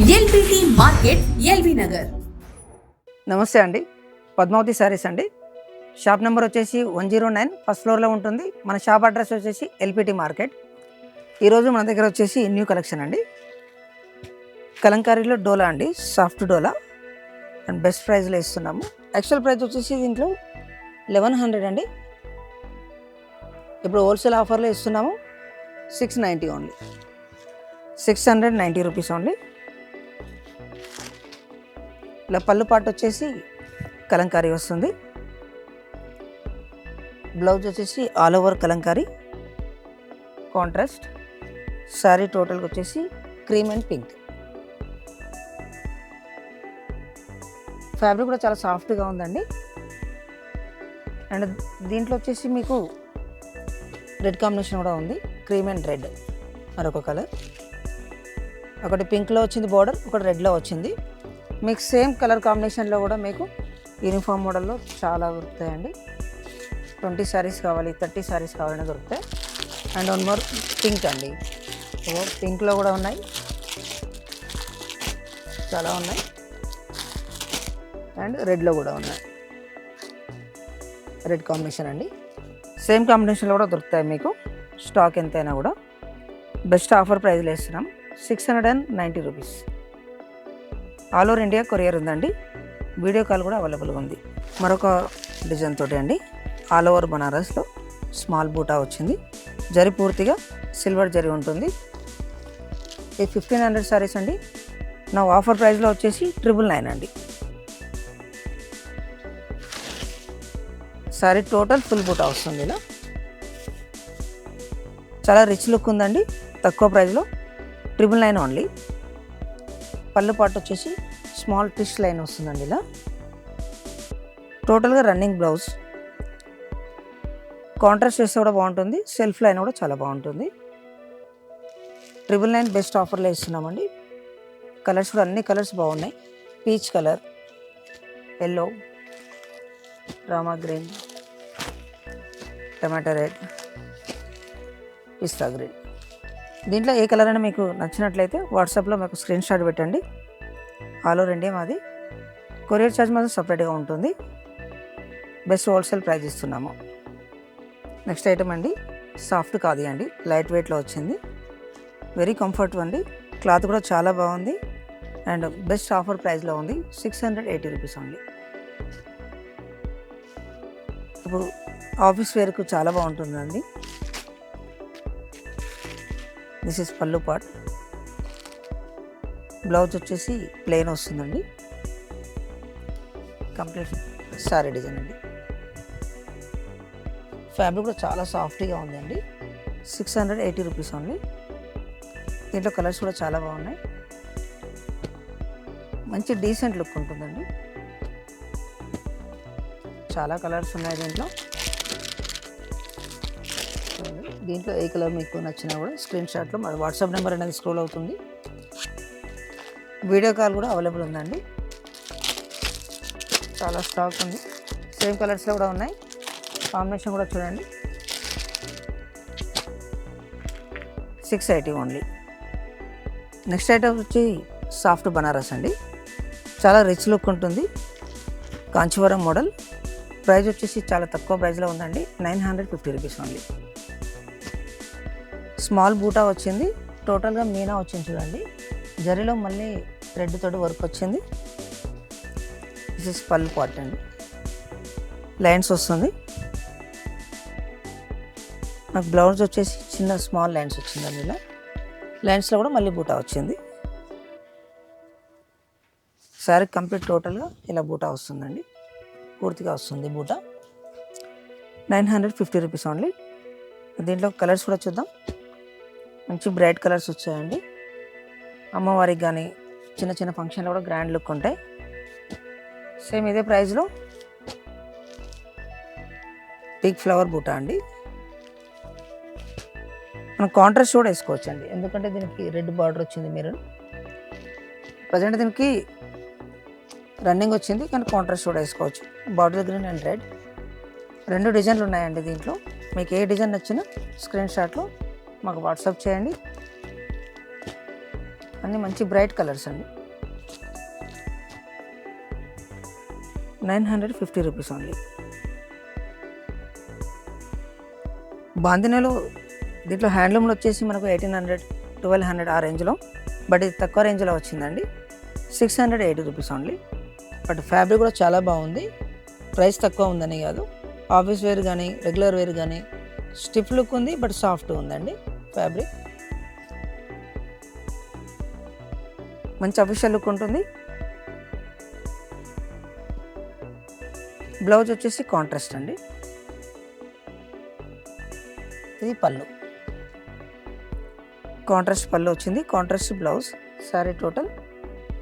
LBT market, LB Nagar. నమస్తే అండి, పద్మావతి శారీస్ అండి. షాప్ నెంబర్ వచ్చేసి 109 ఫస్ట్ ఫ్లోర్లో ఉంటుంది. మన షాప్ అడ్రస్ వచ్చేసి ఎల్పిటి మార్కెట్. ఈరోజు మన దగ్గర వచ్చేసి న్యూ కలెక్షన్ అండి. కలంకారీలో డోలా అండి, సాఫ్ట్ డోలా అండ్ బెస్ట్ ప్రైస్లో ఇస్తున్నాము. యాక్చువల్ ప్రైస్ వచ్చేసి దీంట్లో 1100 అండి. ఇప్పుడు హోల్సేల్ ఆఫర్లో ఇస్తున్నాము 690 ఓన్లీ, 690 రూపీస్ ఓన్లీ. ఇలా పళ్ళు పాటు వచ్చేసి కలంకారీ వస్తుంది. బ్లౌజ్ వచ్చేసి all over Kalamkari contrast. Sari టోటల్గా వచ్చేసి క్రీమ్ అండ్ పింక్. ఫ్యాబ్రిక్ కూడా చాలా సాఫ్ట్గా ఉందండి. అండ్ దీంట్లో వచ్చేసి మీకు రెడ్ కాంబినేషన్ కూడా ఉంది, క్రీమ్ అండ్ రెడ్ మరొక కలర్. ఒకటి పింక్లో వచ్చింది బార్డర్, ఒకటి రెడ్లో వచ్చింది. మీకు సేమ్ కలర్ కాంబినేషన్లో కూడా మీకు యూనిఫామ్ మోడల్లో చాలా దొరుకుతాయండి. 20 శారీస్ కావాలి, 30 శారీస్ కావాలని దొరుకుతాయి. అండ్ వన్ మోర్ పింక్ అండి, పింక్లో కూడా ఉన్నాయి, చాలా ఉన్నాయి. అండ్ రెడ్లో కూడా ఉన్నాయి, రెడ్ కాంబినేషన్ అండి. సేమ్ కాంబినేషన్లో కూడా దొరుకుతాయి మీకు. స్టాక్ ఎంతైనా కూడా బెస్ట్ ఆఫర్ ప్రైస్లో ఇస్తున్నాం, 690 rupees. All over India courier ఉందండి. వీడియో కాల్ కూడా అవైలబుల్గా ఉంది. మరొక డిజైన్ తోటి అండి, ఆల్ ఓవర్ బనారస్లో స్మాల్ బూటా వచ్చింది. జరి పూర్తిగా సిల్వర్ జరి ఉంటుంది. ఈ 1500 శారీస్ అండి. నా ఆఫర్ ప్రైస్లో వచ్చేసి 999 అండి. శారీ టోటల్ ఫుల్ బూటా వస్తుంది. ఇలా చాలా రిచ్ లుక్ ఉందండి. తక్కువ ప్రైస్లో 999 ఓన్లీ. పళ్ళు పాటు వచ్చేసి స్మాల్ ట్విస్ట్ లైన్ వస్తుందండి. ఇలా టోటల్గా రన్నింగ్ బ్లౌజ్. కాంట్రాస్ట్ చేస్తే కూడా బాగుంటుంది, సెల్ఫ్ లైన్ కూడా చాలా బాగుంటుంది. 999 బెస్ట్ ఆఫర్లో ఇస్తున్నామండి. కలర్స్ కూడా అన్ని కలర్స్ బాగున్నాయి. Peach colour, yellow, Rama green, tomato red, పిస్తా గ్రీన్. దీంట్లో ఏ కలర్ అయినా మీకు నచ్చినట్లయితే వాట్సాప్లో మీకు స్క్రీన్ షాట్ పెట్టండి. ఆల్ ఓవర్ ఇండియా మాది. కొరియర్ ఛార్జ్ మాత్రం సపరేట్గా ఉంటుంది. బెస్ట్ హోల్సేల్ ప్రైస్ ఇస్తున్నాము. నెక్స్ట్ ఐటమ్ అండి, సాఫ్ట్ ఖాదీ అండి, లైట్ వెయిట్లో వచ్చింది. వెరీ కంఫర్ట్ అండి. క్లాత్ కూడా చాలా బాగుంది. అండ్ బెస్ట్ ఆఫర్ ప్రైస్లో ఉంది, 680 రూపీస్ ఓన్లీ. ఇప్పుడు ఆఫీస్ వేర్కు చాలా బాగుంటుందండి. దిస్ ఇస్ పళ్ళు పార్ట్. బ్లౌజ్ వచ్చేసి ప్లెయిన్ వస్తుందండి. కంప్లీట్ సారీ డిజైన్ అండి. ఫ్యాబ్రిక్ కూడా చాలా సాఫ్ట్గా ఉందండి. 680 రూపీస్ ఓన్లీ. దీంట్లో కలర్స్ కూడా చాలా బాగున్నాయి. మంచి డీసెంట్ లుక్ ఉంటుందండి. చాలా కలర్స్ ఉన్నాయి దీంట్లో. దీంట్లో ఏ కలర్ మీకు నచ్చినా కూడా స్క్రీన్ షాట్లో మన వాట్సాప్ నెంబర్ అనేది స్క్రోల్ అవుతుంది. వీడియో కాల్ కూడా అవైలబుల్ ఉందండి. చాలా స్టాక్ ఉంది. సేమ్ కలర్స్లో కూడా ఉన్నాయి. కాంబినేషన్ కూడా చూడండి. 680 ఓన్లీ. నెక్స్ట్ ఐటమ్ వచ్చి సాఫ్ట్ బనారస్ అండి. చాలా రిచ్ లుక్ ఉంటుంది. కాంచీవరం మోడల్. ప్రైస్ వచ్చేసి చాలా తక్కువ ప్రైస్లో ఉందండి, 950 రూపీస్ ఓన్లీ. స్మాల్ బూటా వచ్చింది. టోటల్గా మీనా వచ్చింది చూడండి. జరీలో మళ్ళీ థ్రెడ్ తోటి వర్క్ వచ్చింది. దిస్ ఇస్ పళ్ళు పార్ట్ అండి. లైన్స్ వస్తుంది. నాకు బ్లౌజ్ వచ్చేసి చిన్న స్మాల్ లైన్స్ వచ్చిందండి. ఇలా లైన్స్లో కూడా మళ్ళీ బూటా వచ్చింది. శారీ కంప్లీట్ టోటల్గా ఇలా బూటా వస్తుందండి. పూర్తిగా వస్తుంది బూటా. 950 రూపీస్ ఓన్లీ. దీంట్లో కలర్స్ కూడా చూద్దాం. మంచి బ్రైట్ కలర్స్ వచ్చాయండి. అమ్మవారికి కానీ చిన్న చిన్న ఫంక్షన్లో కూడా గ్రాండ్ లుక్ ఉంటాయి. సేమ్ ఇదే ప్రైస్లో బిగ్ ఫ్లవర్ బూటా అండి. మనం కాంట్రాస్ట్ కూడా వేసుకోవచ్చు అండి, ఎందుకంటే దీనికి రెడ్ బార్డర్ వచ్చింది. మీరు ప్రజెంట్ దీనికి రన్నింగ్ వచ్చింది, కానీ కాంట్రాస్ట్ కూడా వేసుకోవచ్చు. బార్డర్ గ్రీన్ అండ్ రెడ్ 2 డిజైన్లు ఉన్నాయండి దీంట్లో. మీకు ఏ డిజైన్ నచ్చినా స్క్రీన్ షాట్లో మాకు వాట్సాప్ చేయండి. అన్నీ మంచి బ్రైట్ కలర్స్ అండి. 950 రూపీస్ ఓన్లీ. బాందినేలో దీంట్లో హ్యాండ్లూమ్లో వచ్చేసి మనకు 1800, 1200 ఆ రేంజ్లో, బట్ ఇది తక్కువ రేంజ్లో వచ్చిందండి. 680 రూపీస్ ఓన్లీ. బట్ ఫ్యాబ్రిక్ కూడా చాలా బాగుంది. ప్రైస్ తక్కువ ఉందని కాదు, ఆఫీస్ వేర్ కానీ రెగ్యులర్ వేర్ కానీ స్టిఫ్ లుక్ ఉంది, బట్ సాఫ్ట్ ఉందండి ఫ్యాబ్రిక్. మంచి అఫీషియల్ లుక్ ఉంటుంది. బ్లౌజ్ వచ్చేసి కాంట్రాస్ట్ అండి. ఇది పళ్ళు, కాంట్రాస్ట్ పళ్ళు వచ్చింది, contrast blouse. Sorry total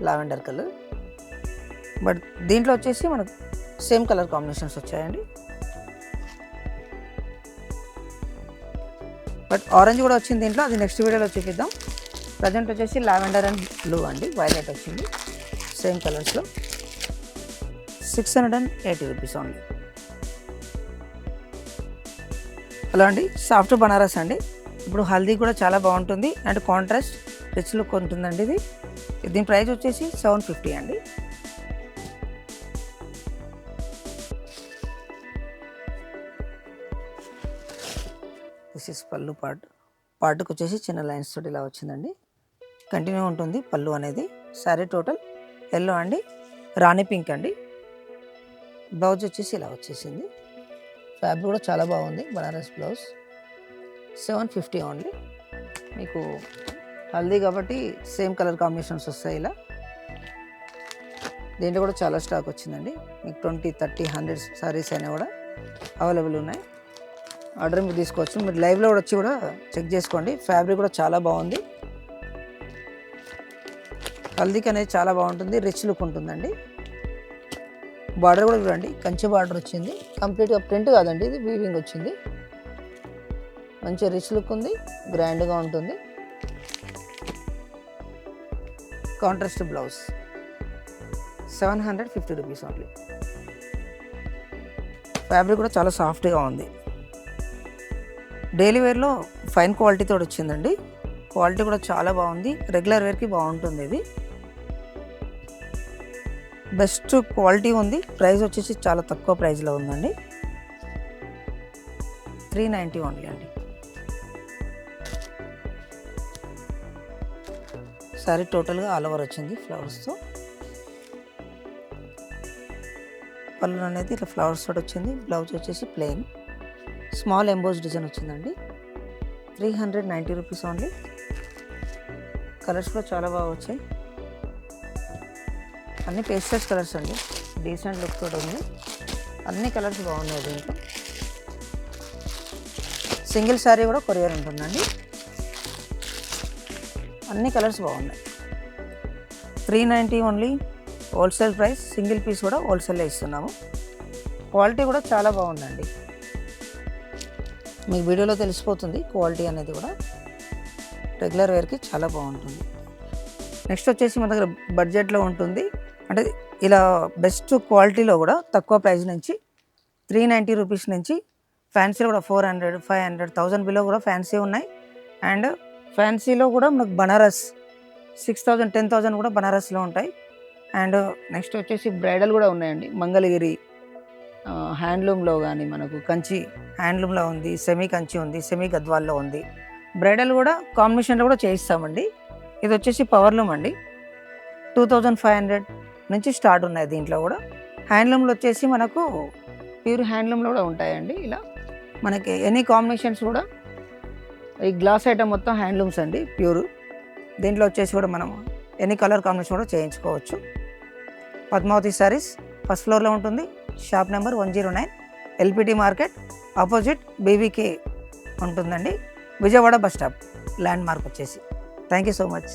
lavender colour, but దీంట్లో వచ్చేసి మనకు సేమ్ కలర్ కాంబినేషన్స్ వచ్చాయండి. బట్ ఆరెంజ్ కూడా వచ్చింది దీంట్లో, అది నెక్స్ట్ వీడియోలో చూపిద్దాం. ప్రజెంట్ వచ్చేసి లావెండర్ అండ్ బ్లూ అండి, వైలెట్ వచ్చింది సేమ్ కలర్స్లో. 680 రూపీస్ ఓన్లీ. హలో అండి, సాఫ్ట్ బనారస్ అండి. ఇప్పుడు హల్దీ కూడా చాలా బాగుంటుంది అండ్ కాంట్రాస్ట్ రిచ్ లుక్ ఉంటుందండి. ఇది దీని ప్రైస్ వచ్చేసి 750 అండి. దిస్ ఇస్ పళ్ళు పార్ట్కి వచ్చేసి చిన్న లైన్స్ తోటి ఇలా వచ్చిందండి. కంటిన్యూ ఉంటుంది పళ్ళు అనేది. సారీ టోటల్ ఎల్లో అండి, రాణి పింక్ అండి. బ్లౌజ్ వచ్చేసి ఇలా వచ్చేసింది. ఫ్యాబ్రిక్ కూడా చాలా బాగుంది, బనారస్ బ్లౌజ్. 750 ఓన్లీ. మీకు హల్దీ కాబట్టి సేమ్ కలర్ కాంబినేషన్స్ వస్తాయి ఇలా. దీంట్లో కూడా చాలా స్టాక్ వచ్చిందండి. మీకు 20, 30, 100 సారీస్ అయినా కూడా అవైలబుల్ ఉన్నాయి. ఆర్డర్ మీరు తీసుకోవచ్చు. మీరు లైవ్లో కూడా వచ్చి కూడా చెక్ చేసుకోండి. ఫ్యాబ్రిక్ కూడా చాలా బాగుంది. హల్దీకి అనేది చాలా బాగుంటుంది, రిచ్ లుక్ ఉంటుందండి. బార్డర్ కూడా చూడండి, కంచి బార్డర్ వచ్చింది. కంప్లీట్గా ప్రింట్ కాదండి, ఇది వీవింగ్ వచ్చింది. మంచి రిచ్ లుక్ ఉంది, గ్రాండ్గా ఉంటుంది. Contrast blouse 750 rupees only. Fabric కూడా చాలా సాఫ్ట్గా ఉంది. డైలీ వేర్లో ఫైన్ క్వాలిటీతో వచ్చిందండి. క్వాలిటీ కూడా చాలా బాగుంది, రెగ్యులర్ వేర్కి బాగుంటుంది. ఇది బెస్ట్ క్వాలిటీ ఉంది. ప్రైస్ వచ్చేసి చాలా తక్కువ ప్రైస్లో ఉందండి. 390 ఓన్లీ అండి. సారీ టోటల్గా ఆల్ ఓవర్ వచ్చింది ఫ్లవర్స్తో. పళ్ళు అనేది ఇట్లా ఫ్లవర్స్ తోటి వచ్చింది. బ్లౌజ్ వచ్చేసి ప్లెయిన్, స్మాల్ ఎంబోస్ డిజైన్ వచ్చిందండి. 390 రూపీస్ ఓన్లీ. కలర్స్ కూడా చాలా బాగా వచ్చాయి. అన్ని పేస్టల్స్ కలర్స్ అండి, డీసెంట్ లుక్ తోటి ఉంది. అన్ని కలర్స్ బాగున్నాయి దీంట్లో. సింగిల్ శారీ కూడా కొరియర్ ఉంటుందండి. అన్ని కలర్స్ బాగున్నాయి. 390 only wholesale price. Single piece కూడా హోల్సేల్లో ఇస్తున్నాము. క్వాలిటీ కూడా చాలా బాగుందండి. మీకు వీడియోలో తెలిసిపోతుంది క్వాలిటీ అనేది కూడా. రెగ్యులర్ వేర్కి చాలా బాగుంటుంది. నెక్స్ట్ వచ్చేసి మన దగ్గర బడ్జెట్లో ఉంటుంది, అంటే ఇలా బెస్ట్ క్వాలిటీలో కూడా తక్కువ ప్రైస్ నుంచి 390 రూపీస్ నుంచి ఫ్యాన్సీలో కూడా 400, 500, 1000 బిలో కూడా ఫ్యాన్సీ ఉన్నాయి. అండ్ ఫ్యాన్సీలో కూడా మనకు బనారస్ 6000, 10,000 కూడా బనారస్లో ఉంటాయి. అండ్ నెక్స్ట్ వచ్చేసి బ్రైడల్ కూడా ఉన్నాయండి. మంగళగిరి హ్యాండ్లూమ్లో కానీ మనకు కంచి హ్యాండ్లూమ్లో ఉంది, సెమీ కంచి ఉంది, సెమీ గద్వాల్లో ఉంది. బ్రైడల్ కూడా కాంబినేషన్లో కూడా చేయిస్తామండి. ఇది వచ్చేసి పవర్లూమ్ అండి. 2500 నుంచి స్టార్ట్ ఉన్నాయి దీంట్లో కూడా. హ్యాండ్లూమ్లో వచ్చేసి మనకు ప్యూర్ హ్యాండ్లూమ్లో కూడా ఉంటాయండి. ఇలా మనకి ఎనీ కాంబినేషన్స్ కూడా. ఈ గ్లాస్ ఐటమ్ మొత్తం హ్యాండ్లూమ్స్ అండి, ప్యూర్. దీంట్లో వచ్చేసి కూడా మనం ఎనీ కలర్ కాంబినేషన్ కూడా చేయించుకోవచ్చు. పద్మావతి సారీస్ ఫస్ట్ ఫ్లోర్లో ఉంటుంది. Shop number 109, LPT market opposite BBK ఉంటుందండి. Vijayawada bus stop landmark వచ్చేసి. Thank you so much.